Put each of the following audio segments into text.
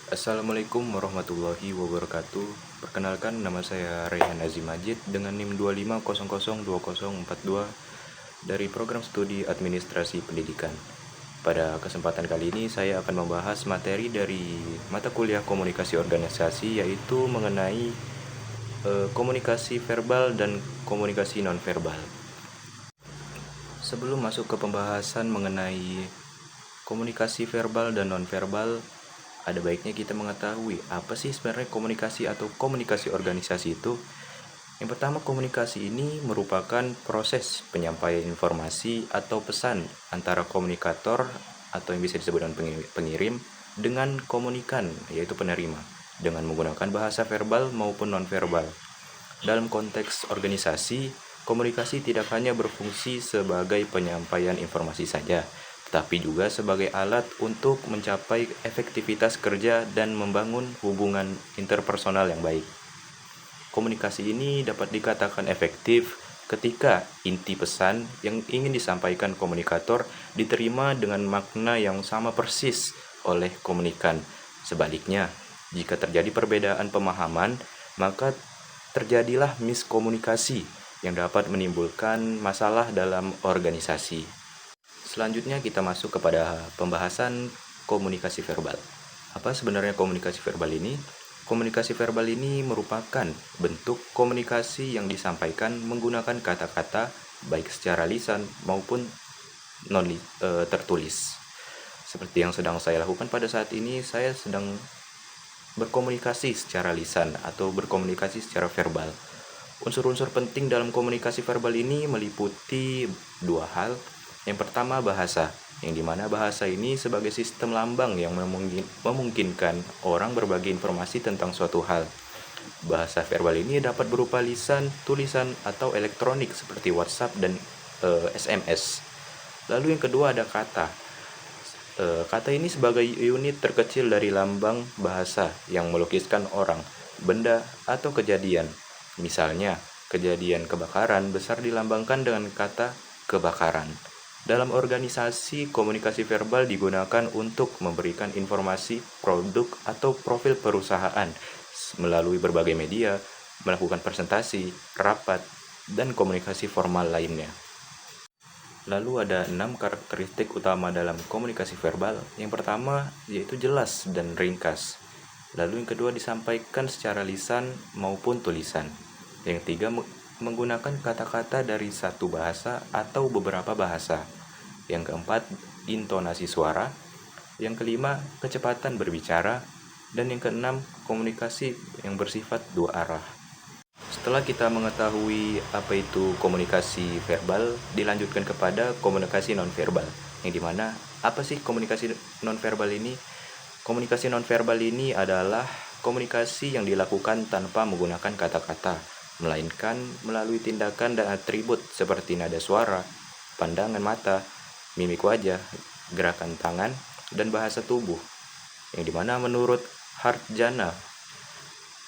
Assalamualaikum warahmatullahi wabarakatuh. Perkenalkan, nama saya Rayhan Azim Majid dengan NIM 25002042 dari program studi Administrasi Pendidikan. Pada kesempatan kali ini saya akan membahas materi dari mata kuliah Komunikasi Organisasi, yaitu mengenai komunikasi verbal dan komunikasi nonverbal. Sebelum masuk ke pembahasan mengenai komunikasi verbal dan nonverbal, ada baiknya kita mengetahui apa sih sebenarnya komunikasi atau komunikasi organisasi itu. Yang pertama, komunikasi ini merupakan proses penyampaian informasi atau pesan antara komunikator atau yang bisa disebut dengan pengirim dengan komunikan, yaitu penerima, dengan menggunakan bahasa verbal maupun nonverbal. Dalam konteks organisasi, komunikasi tidak hanya berfungsi sebagai penyampaian informasi saja, tetapi juga sebagai alat untuk mencapai efektivitas kerja dan membangun hubungan interpersonal yang baik. Komunikasi ini dapat dikatakan efektif ketika inti pesan yang ingin disampaikan komunikator diterima dengan makna yang sama persis oleh komunikan. Sebaliknya, jika terjadi perbedaan pemahaman, maka terjadilah miskomunikasi yang dapat menimbulkan masalah dalam organisasi. Selanjutnya kita masuk kepada pembahasan komunikasi verbal. Apa sebenarnya komunikasi verbal ini? Komunikasi verbal ini merupakan bentuk komunikasi yang disampaikan menggunakan kata-kata baik secara lisan maupun tertulis. Seperti yang sedang saya lakukan pada saat ini, saya sedang berkomunikasi secara lisan atau berkomunikasi secara verbal. Unsur-unsur penting dalam komunikasi verbal ini meliputi dua hal. Yang pertama, bahasa, yang dimana bahasa ini sebagai sistem lambang yang memungkinkan orang berbagi informasi tentang suatu hal. Bahasa verbal ini dapat berupa lisan, tulisan, atau elektronik seperti WhatsApp dan SMS. Lalu yang kedua ada kata. Kata ini sebagai unit terkecil dari lambang bahasa yang melukiskan orang, benda, atau kejadian. Misalnya, kejadian kebakaran besar dilambangkan dengan kata kebakaran. Dalam organisasi, komunikasi verbal digunakan untuk memberikan informasi, produk, atau profil perusahaan melalui berbagai media, melakukan presentasi, rapat, dan komunikasi formal lainnya. Lalu ada 6 karakteristik utama dalam komunikasi verbal. Yang pertama yaitu jelas dan ringkas. Lalu yang kedua disampaikan secara lisan maupun tulisan. Yang ketiga menggunakan kata-kata dari satu bahasa atau beberapa bahasa. Yang keempat intonasi suara. Yang kelima kecepatan berbicara. Dan yang keenam komunikasi yang bersifat dua arah. Setelah kita mengetahui apa itu komunikasi verbal, dilanjutkan kepada komunikasi nonverbal. Yang dimana apa sih komunikasi nonverbal ini? Komunikasi nonverbal ini adalah komunikasi yang dilakukan tanpa menggunakan kata-kata, melainkan melalui tindakan dan atribut seperti nada suara, pandangan mata, mimik wajah, gerakan tangan, dan bahasa tubuh. Yang dimana menurut Hartjana,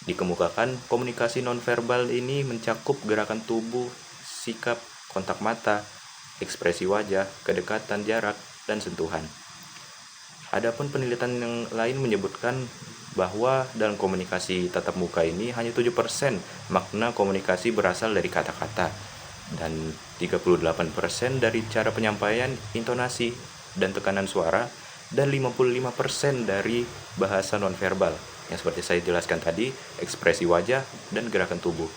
dikemukakan komunikasi nonverbal ini mencakup gerakan tubuh, sikap, kontak mata, ekspresi wajah, kedekatan jarak, dan sentuhan. Adapun penelitian yang lain menyebutkan bahwa dalam komunikasi tatap muka ini hanya 7% makna komunikasi berasal dari kata-kata dan 38% dari cara penyampaian, intonasi, dan tekanan suara, dan 55% dari bahasa nonverbal yang seperti saya jelaskan tadi, ekspresi wajah dan gerakan tubuh.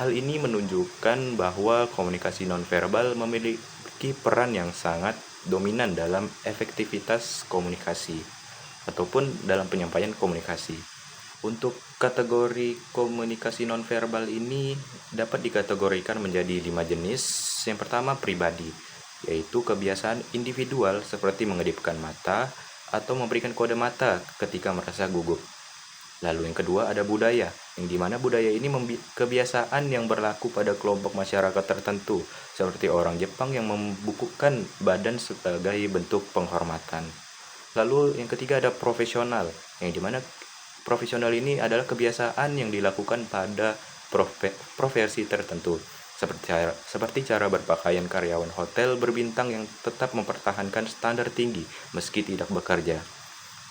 Hal ini menunjukkan bahwa komunikasi nonverbal memiliki peran yang sangat dominan dalam efektivitas komunikasi ataupun dalam penyampaian komunikasi. Untuk kategori komunikasi nonverbal ini dapat dikategorikan menjadi 5 jenis. Yang pertama pribadi, yaitu kebiasaan individual seperti mengedipkan mata atau memberikan kode mata ketika merasa gugup. Lalu yang kedua ada budaya, yang dimana budaya ini kebiasaan yang berlaku pada kelompok masyarakat tertentu, seperti orang Jepang yang membukukan badan sebagai bentuk penghormatan. Lalu yang ketiga ada profesional, yang dimana profesional ini adalah kebiasaan yang dilakukan pada profesi tertentu, seperti cara berpakaian karyawan hotel berbintang yang tetap mempertahankan standar tinggi meski tidak bekerja.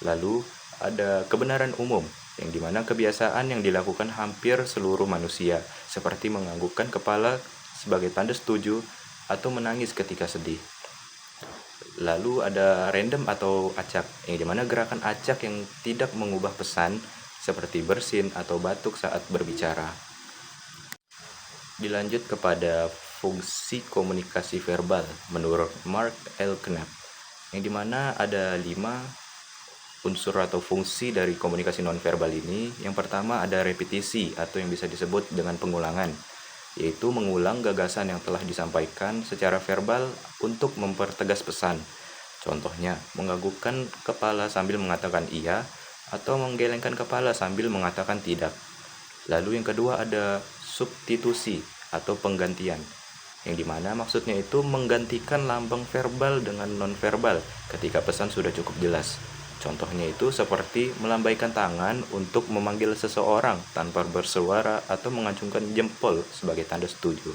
Lalu ada kebenaran umum, yang dimana kebiasaan yang dilakukan hampir seluruh manusia, seperti menganggukkan kepala sebagai tanda setuju atau menangis ketika sedih. Lalu ada random atau acak, yang dimana gerakan acak yang tidak mengubah pesan, seperti bersin atau batuk saat berbicara. Dilanjut kepada fungsi komunikasi verbal menurut Mark L. Knapp, yang dimana ada 5 unsur atau fungsi dari komunikasi nonverbal ini. Yang pertama ada repetisi atau yang bisa disebut dengan pengulangan, yaitu mengulang gagasan yang telah disampaikan secara verbal untuk mempertegas pesan. Contohnya, menganggukkan kepala sambil mengatakan iya atau menggelengkan kepala sambil mengatakan tidak. Lalu yang kedua ada substitusi atau penggantian, yang dimana maksudnya itu menggantikan lambang verbal dengan nonverbal ketika pesan sudah cukup jelas. Contohnya itu seperti melambaikan tangan untuk memanggil seseorang tanpa bersuara atau mengacungkan jempol sebagai tanda setuju.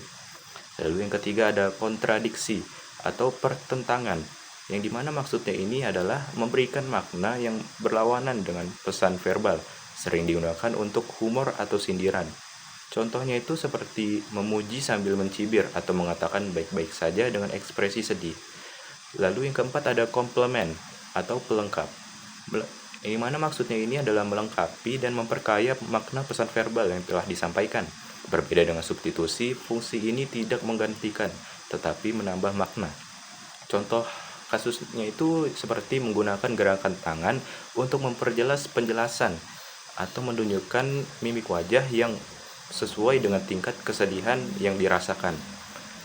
Lalu yang ketiga ada kontradiksi atau pertentangan, yang dimana maksudnya ini adalah memberikan makna yang berlawanan dengan pesan verbal, sering digunakan untuk humor atau sindiran. Contohnya itu seperti memuji sambil mencibir atau mengatakan baik-baik saja dengan ekspresi sedih. Lalu yang keempat ada komplement atau pelengkap. Yang mana maksudnya ini adalah melengkapi dan memperkaya makna pesan verbal yang telah disampaikan. Berbeda dengan substitusi, fungsi ini tidak menggantikan, tetapi menambah makna. Contoh kasusnya itu seperti menggunakan gerakan tangan untuk memperjelas penjelasan atau menunjukkan mimik wajah yang sesuai dengan tingkat kesedihan yang dirasakan.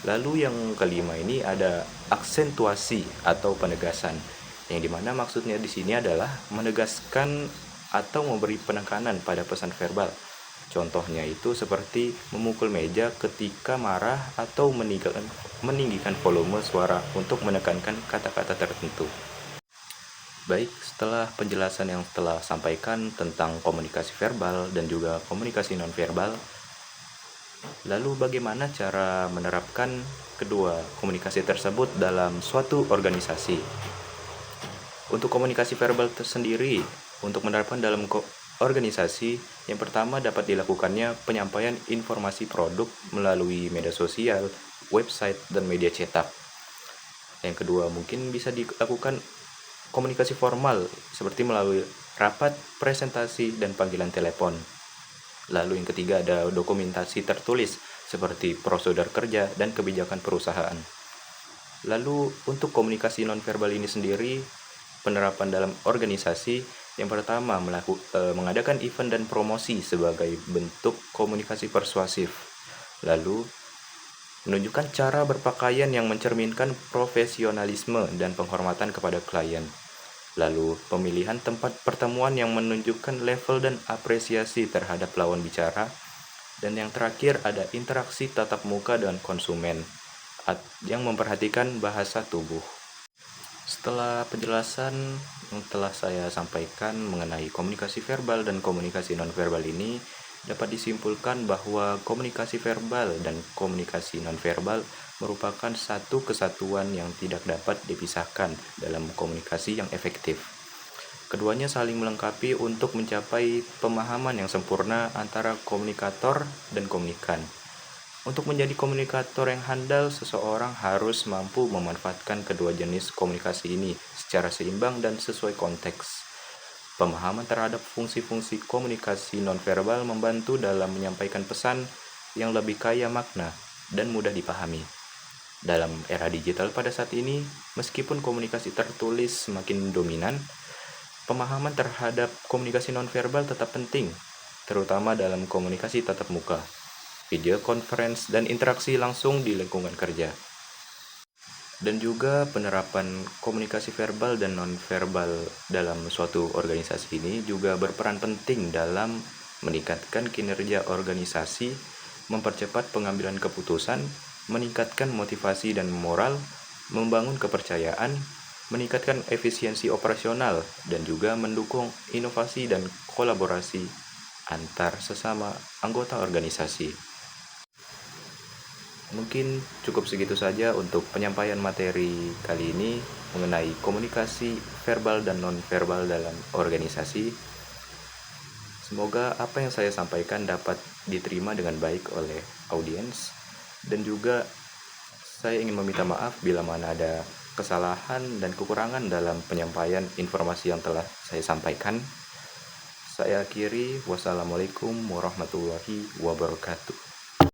Lalu yang kelima ini ada aksentuasi atau penegasan, yang dimana maksudnya di sini adalah menegaskan atau memberi penekanan pada pesan verbal. Contohnya itu seperti memukul meja ketika marah atau meninggikan volume suara untuk menekankan kata-kata tertentu. Baik, setelah penjelasan yang telah sampaikan tentang komunikasi verbal dan juga komunikasi nonverbal, lalu bagaimana cara menerapkan kedua komunikasi tersebut dalam suatu organisasi? Untuk komunikasi verbal tersendiri, untuk menerapkan dalam organisasi, yang pertama dapat dilakukannya penyampaian informasi produk melalui media sosial, website, dan media cetak. Yang kedua, mungkin bisa dilakukan komunikasi formal seperti melalui rapat, presentasi, dan panggilan telepon. Lalu yang ketiga ada dokumentasi tertulis seperti prosedur kerja dan kebijakan perusahaan. Lalu untuk komunikasi nonverbal ini sendiri, penerapan dalam organisasi, yang pertama mengadakan event dan promosi sebagai bentuk komunikasi persuasif. Lalu menunjukkan cara berpakaian yang mencerminkan profesionalisme dan penghormatan kepada klien. Lalu, pemilihan tempat pertemuan yang menunjukkan level dan apresiasi terhadap lawan bicara. Dan yang terakhir ada interaksi tatap muka dengan konsumen yang memperhatikan bahasa tubuh. Setelah penjelasan yang telah saya sampaikan mengenai komunikasi verbal dan komunikasi nonverbal ini, dapat disimpulkan bahwa komunikasi verbal dan komunikasi nonverbal merupakan satu kesatuan yang tidak dapat dipisahkan dalam komunikasi yang efektif. Keduanya saling melengkapi untuk mencapai pemahaman yang sempurna antara komunikator dan komunikan. Untuk menjadi komunikator yang handal, seseorang harus mampu memanfaatkan kedua jenis komunikasi ini secara seimbang dan sesuai konteks. Pemahaman terhadap fungsi-fungsi komunikasi nonverbal membantu dalam menyampaikan pesan yang lebih kaya makna dan mudah dipahami. Dalam era digital pada saat ini, meskipun komunikasi tertulis semakin dominan, pemahaman terhadap komunikasi nonverbal tetap penting, terutama dalam komunikasi tatap muka, video conference, dan interaksi langsung di lingkungan kerja. Dan juga penerapan komunikasi verbal dan nonverbal dalam suatu organisasi ini juga berperan penting dalam meningkatkan kinerja organisasi, mempercepat pengambilan keputusan, meningkatkan motivasi dan moral, membangun kepercayaan, meningkatkan efisiensi operasional, dan juga mendukung inovasi dan kolaborasi antar sesama anggota organisasi. Mungkin cukup segitu saja untuk penyampaian materi kali ini mengenai komunikasi verbal dan non-verbal dalam organisasi. Semoga apa yang saya sampaikan dapat diterima dengan baik oleh audiens, dan juga saya ingin meminta maaf bila mana ada kesalahan dan kekurangan dalam penyampaian informasi yang telah saya sampaikan. Saya akhiri, wassalamualaikum warahmatullahi wabarakatuh.